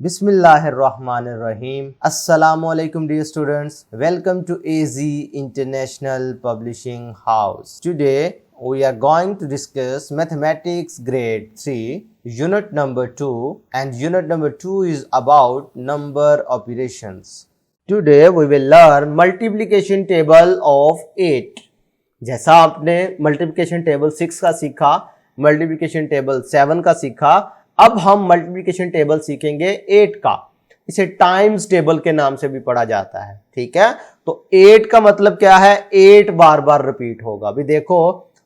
Bismillahirrahmanirrahim. Assalamualaikum dear students. Welcome to AZ International Publishing House. Today we are going to discuss Mathematics Grade 3 Unit number 2, and Unit number 2 is about number operations. Today we will learn multiplication table of 8. जैसा आपने multiplication table 6 का सीखा, multiplication table 7 का सीखा, अब हम multiplication table सीखेंगे 8 का। इसे टाइम्स टेबल के नाम से भी पढ़ा जाता है, ठीक है। तो 8 का मतलब क्या है, 8 बार बार रिपीट होगा। अभी देखो,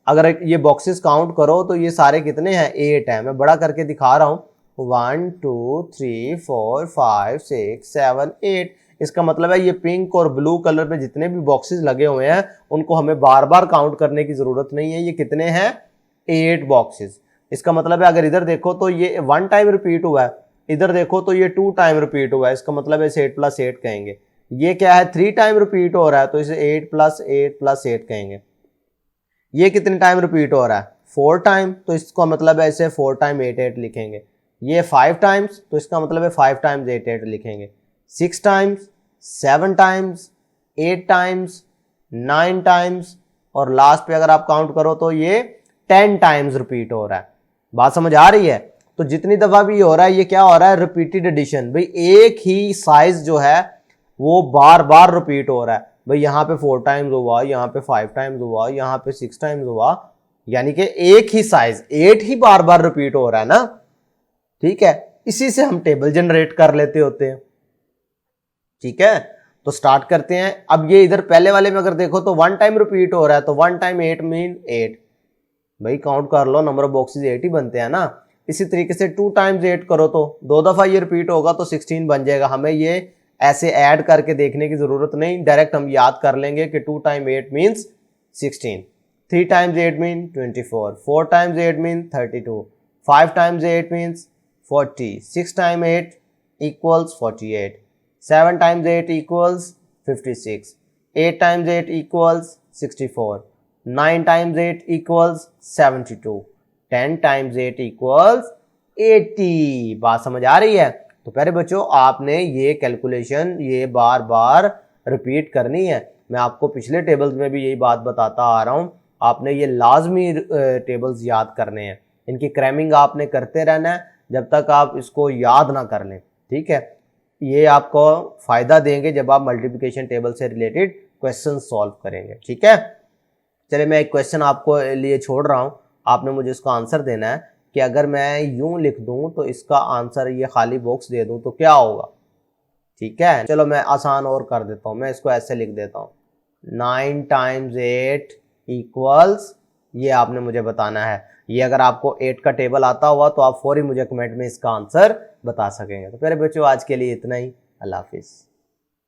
अगर ये बॉक्सेस काउंट करो तो ये सारे कितने हैं, 8 हैं। मैं बड़ा करके दिखा रहा हूं, 1 2 3 4 5 6 7 8। इसका मतलब है ये पिंक और ब्लू कलर पे जितने भी बॉक्सेस लगे हुए हैं उनको हमें बार बार काउंट करने की जरूरत नहीं है। ये कितने हैं, 8 बॉक्सेस। इसका मतलब है अगर इधर देखो तो ये 1 टाइम रिपीट हुआ है, इधर देखो तो ये 2 टाइम रिपीट हुआ है। इसका मतलब है इसे 8 + 8 कहेंगे। ये क्या है, 3 टाइम रिपीट हो रहा है तो इसे 8 + 8 + 8 कहेंगे। ये कितने टाइम रिपीट हो रहा है, 4 टाइम, तो इसका मतलब है इसे 4 टाइम 8 8 लिखेंगे। ये 5 टाइम्स, तो इसका मतलब है 5 टाइम्स 8 8 लिखेंगे। 6 टाइम्स, 7 टाइम्स, 8 टाइम्स, 9 टाइम्स, और लास्ट पे अगर आप काउंट करो तो ये 10 टाइम्स रिपीट हो रहा है। बात समझ आ रही है। तो जितनी दफा भी हो रहा है ये क्या हो रहा है, रिपीटेड एडिशन। भाई एक ही साइज जो है वो बार बार रिपीट हो रहा है। भाई यहाँ पे 4 टाइम्स हुआ, यहाँ पे 5 टाइम्स हुआ, यहाँ पे 6 टाइम्स हुआ, यानी कि एक ही साइज 8 ही बार बार रिपीट हो रहा है ना, ठीक है। इसी से हम टेबल जनरेट कर लेते होते हैं, ठीक है। तो स्टार्ट करते हैं। अब ये इधर पहले वाले में अगर देखो तो 1 टाइम रिपीट हो रहा है, तो 1 टाइम 8 मीन 8। भाई काउंट कर लो, नंबर ऑफ बॉक्सेस 8 ही बनते हैं ना। इसी तरीके से 2 टाइम्स 8 करो तो 2 दफा ये रिपीट होगा तो 16 बन जाएगा। हमें ये ऐसे ऐड करके देखने की जरूरत नहीं, डायरेक्ट हम याद कर लेंगे कि 2 time 8 means 16, 3 times 8 mean 24, 4 times 8 mean 32, 5 times 8 means 40, 6 time 8 equals 48, 7 times 8 equals 56, 8 times 8 equals 64, 9 times 8 equals 72, 10 times 8 equals 80। बात समझ आ रही है। तो प्यारे बच्चों, आपने ये कैलकुलेशन ये बार बार रिपीट करनी है। मैं आपको पिछले टेबल्स में भी यही बात बताता आ रहा हूं, आपने ये लाजमी टेबल्स याद करने हैं। इनकी क्रैमिंग आपने करते रहना है जब तक आप इसको याद ना कर लें, ठीक है। ये आपको फायदा देंगे जब आप मल्टीप्लिकेशन टेबल से रिलेटेड क्वेश्चन सॉल्व करेंगे, ठीक है। चलिए, मैं एक क्वेश्चन आपको लिए छोड़ रहा हूं, आपने मुझे इसका आंसर देना है कि अगर मैं यूं लिख दूं तो इसका आंसर ये खाली बॉक्स दे दूं तो क्या होगा, ठीक है। चलो मैं आसान और कर देता हूं, मैं इसको ऐसे लिख देता हूं, 9 टाइम्स 8 इक्वल्स, ये आपने मुझे बताना है। ये अगर आपको 8 का टेबल आता हुआ तो आप फौरी मुझे कमेंट में इसका आंसर बता सकेंगे। तो प्यारे बच्चों, आज के लिए इतना ही। अल्लाह हाफिज।